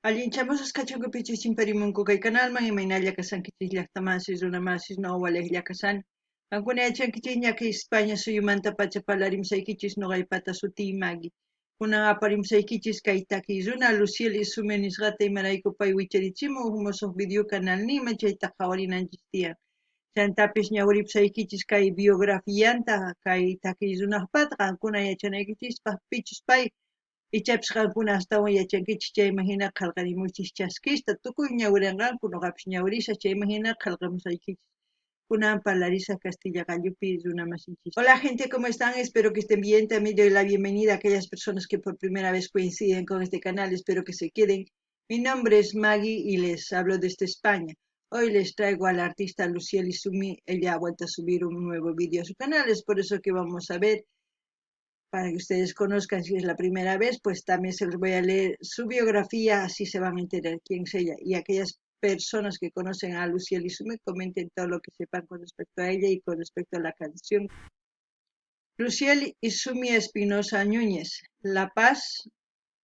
Allinchamos kachunqa pichis chimparimunku kay canalman imaynalla kasankichis llaqtamasis runamasis nawalej llaqasani. Qankuna yachankichis ñaki España suyumanta pacha palarimsaykichis noqaypata sutiy Maggie. Kunan aparimsaykichis kay takiy runa Luciel Isume nisqata imarayku pay wicharichimun huk musuq video canal nima chayta qawarinanchis tiyan. Chaytapish ñawiripsaykichis kay biografiyanta kay takiy runaqpata qankuna yachanaykichispaq pichus pay ichapish qankuna astawan yachankichis chayman hina qallqarimunchis chaskista tukuy ñawirinqanku ñuqapish ñawirisha chayman hina qallqamusaykichis kunan parlarisa Castilla gallupi runamasinchis. Hola gente, ¿cómo están? Espero que estén bien. También doy la bienvenida a aquellas personas que por primera vez coinciden con este canal. Espero que se queden. Mi nombre es Maggie y les hablo desde España. Hoy les traigo a la artista Luciel Isumi. Ella ha vuelto a subir un nuevo vídeo a su canal. Es por eso que vamos a ver, para que ustedes conozcan si es la primera vez, pues también se los voy a leer su biografía, así se van a enterar quién es ella. Y aquellas personas que conocen a Luciel Isume comenten todo lo que sepan con respecto a ella y con respecto a la canción. Luciel Isumi Espinosa Núñez, La Paz,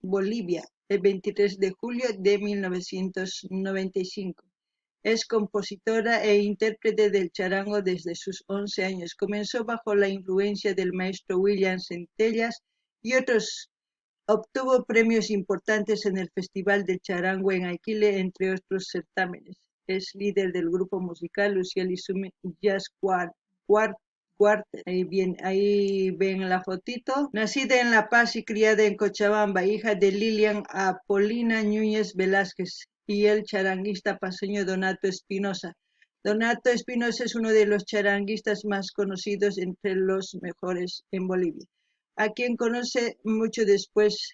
Bolivia, el 23 de julio de 1995. Es compositora e intérprete del charango desde sus 11 años. Comenzó bajo la influencia del maestro William Centellas y otros. Obtuvo premios importantes en el Festival del Charango en Aquile, entre otros certámenes. Es líder del grupo musical Luciel Isume Jazz Quartet. Ahí ven la fotito. Nacida en La Paz y criada en Cochabamba, hija de Lilian Apolina Núñez Velázquez y el charanguista paseño Donato Espinosa. Donato Espinosa es uno de los charanguistas más conocidos, entre los mejores en Bolivia, a quien conoce mucho después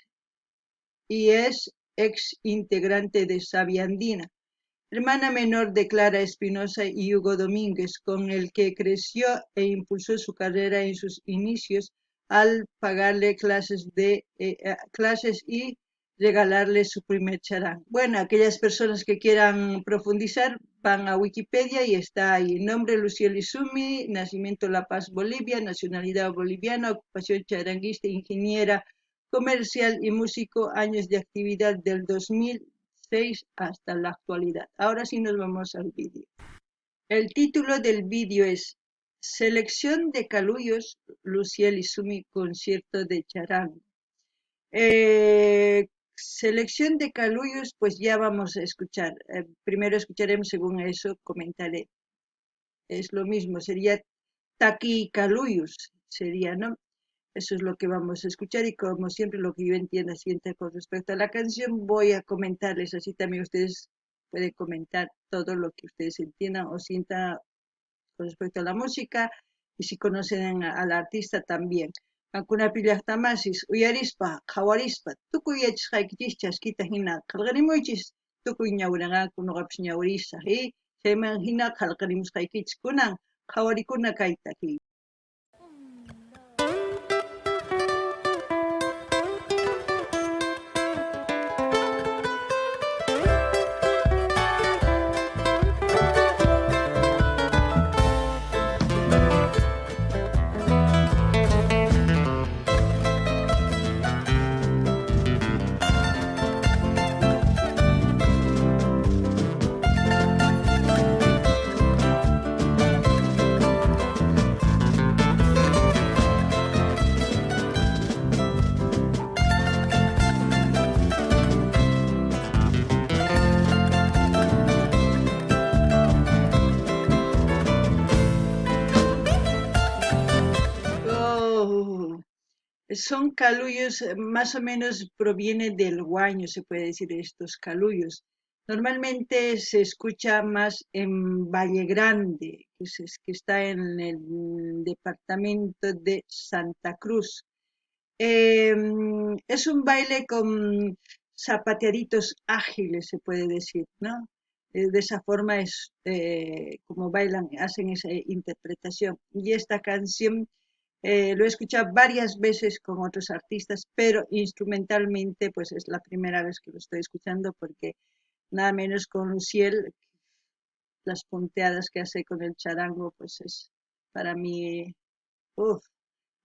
y es ex integrante de Sabia Andina, hermana menor de Clara Espinosa y Hugo Domínguez, con el que creció e impulsó su carrera en sus inicios al pagarle clases y regalarle su primer charango. Bueno, aquellas personas que quieran profundizar van a Wikipedia y está ahí. Nombre Luciel Isumi, nacimiento La Paz, Bolivia, nacionalidad boliviana, ocupación charanguista, ingeniera comercial y músico, años de actividad del 2006 hasta la actualidad. Ahora sí nos vamos al vídeo. El título del vídeo es Selección de Caluyos, Luciel Isumi, concierto de charango. Selección de Caluyos, pues ya vamos a escuchar. Primero escucharemos, según eso comentaré. Es lo mismo, sería Taqui Caluyos, sería, ¿no? Eso es lo que vamos a escuchar y como siempre lo que yo entienda sienta con respecto a la canción voy a comentarles, así también ustedes pueden comentar todo lo que ustedes entiendan o sientan con respecto a la música y si conocen al artista también. Ancuna pillaqtamasis uyarispa, qawarispa, tukuy yachisqaykichis chaskita hina qillqarimuychis, tukuy ñawiranaku nuqapish ñawirisa, chayman hina qillqarimusqaykichis kunan qawarikuna kayta aquí. Oh, son caluyos, más o menos proviene del huaño, se puede decir, estos caluyos. Normalmente se escucha más en Valle Grande, que está en el departamento de Santa Cruz. Es un baile con zapateaditos ágiles, se puede decir, ¿no? De esa forma es como bailan, hacen esa interpretación. Y esta canción lo he escuchado varias veces con otros artistas, pero instrumentalmente pues es la primera vez que lo estoy escuchando porque nada menos con Luciel, las punteadas que hace con el charango, pues es para mí, uff.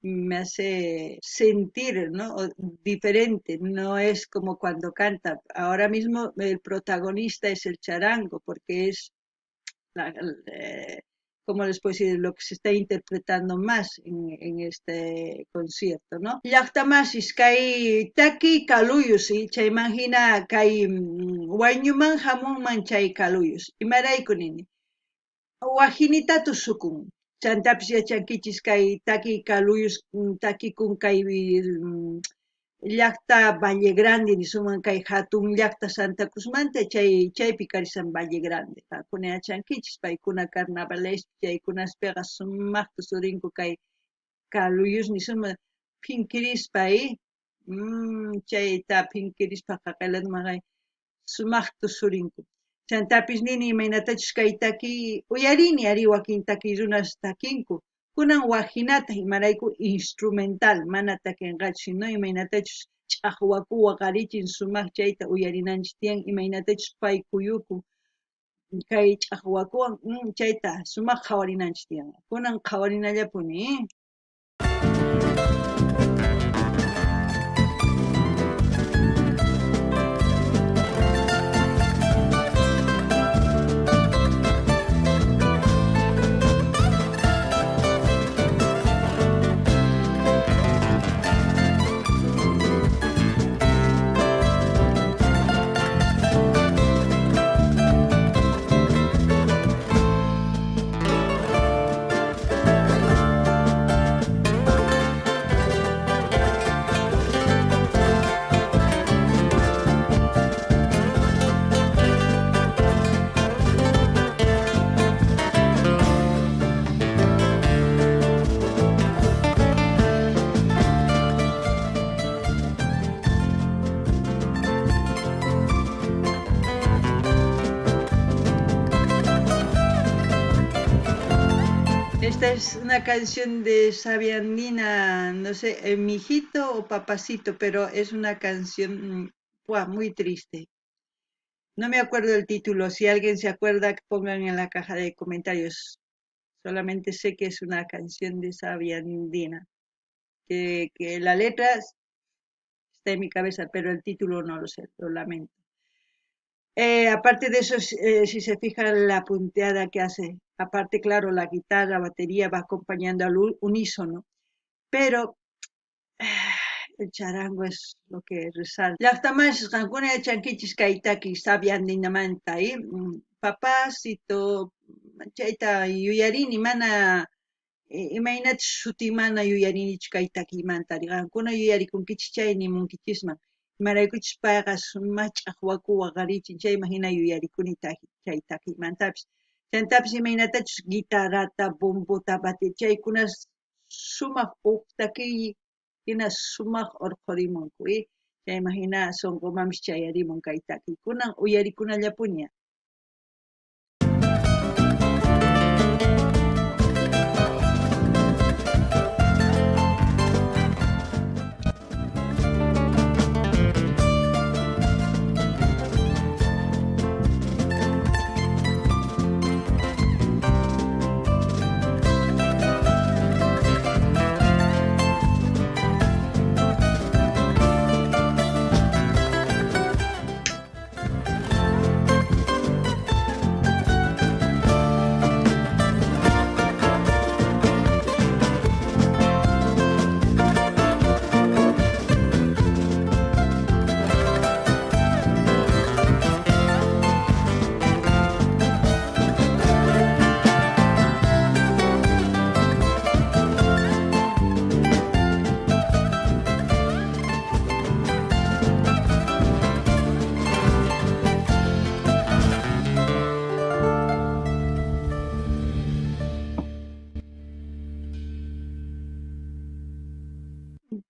me hace sentir, ¿no? Diferente, no es como cuando canta. Ahora mismo el protagonista es el charango, porque es la, ¿cómo les puedo decir? Lo que se está interpretando más en este concierto, ¿no? Llaqtamasis kay taki kaluyus, y chay imagina kay wañuman hamunman chay kaluyus. Imaraykunini. Wajinita tusukun. Chantapis yachankichis kay taki kaluyus takikun kay llaqta Valle Grande nisuman kay hatun llaqta Santa Cruzmanta chaypi karisan Valle Grande. Hakuna yachankichis paykuna carnavalespi chaykunaspiqa sumaqta surinku kay kaluyus nisuma pinkirispa chayta pinkirispaqa qaylanman sumaqta surinku. Chantapis nini imaynatachus kay taki uyarini ari wakin taki runas takinku. Kunan wajinata imarayku instrumental mana takinqachu sino imaynatachus ch'aqwaku waqarichin sumaq chayta uyarinanchis tiyan imaynatachus pay kuyukun kay ch'aqwakuwan chayta sumaq qhawarinanchis tiyan. Kunan qhawarinallapuni. Esta es una canción de Sabia Andina, no sé, mijito o papacito, pero es una canción muy triste. No me acuerdo del título, si alguien se acuerda que pongan en la caja de comentarios. Solamente sé que es una canción de Sabia Andina, que la letra está en mi cabeza, pero el título no lo sé, lo lamento. Aparte de eso, si se fijan la punteada que hace, aparte, claro, la guitarra, la batería va acompañando al unísono, pero el charango es lo que resalta. Llaqtamanchis qankuna yachankichis kaytaki sabiandinamanta, papacito, chayta yuyarini mana imaynachus shuti mana yuyarinichu kay takimanta qankuna yuyarikunkichis chay nimunkichisman. Imaraykuchus payqa sumaq ch'aqwaku waqarichin chayman hina yuyarikuni chay takiymantapis. Chantapis imaynatachus guitarrata, bombuta, chaykuna sumaq huk takiy hina sumaq urqurimunku chayman hina sunqumanpis chayarimun kay takiykunan uyarikunallapuni.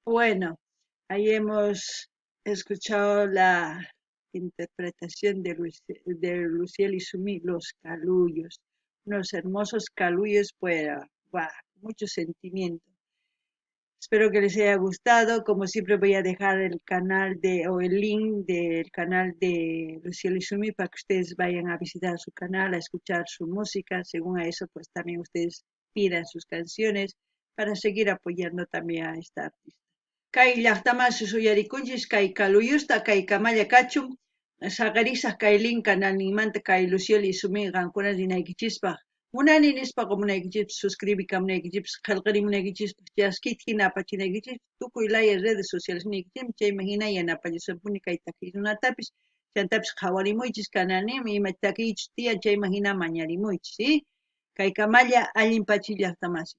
Bueno, ahí hemos escuchado la interpretación de Luciel y Sumi, Los Caluyos, unos hermosos caluyos, pues, mucho sentimiento. Espero que les haya gustado. Como siempre voy a dejar el canal o el link del canal de Luciel y Sumi para que ustedes vayan a visitar su canal, a escuchar su música. Según a eso, pues también ustedes pidan sus canciones para seguir apoyando también a esta artista. Kay llaqtamansi suyarikunchis kay kaluyusta kay kamalla kachun saqarisaq kay link canalninmanta kay Lucieli Sumi qankuna rinaykichispaq munani nispa munaykichis suscribikamunaykichis qillqarimunaykichis chaskita hina apachinaykichis tukuy laya redes sociales niykichismi chayman hina yanapallasapuni kay takiqniyuqkunatapis chantapis qhawarimuychis canalninmi ima takiychis tiyan chayman hina mañarimuychis kay kamalla allin pachiy llaqtamasiz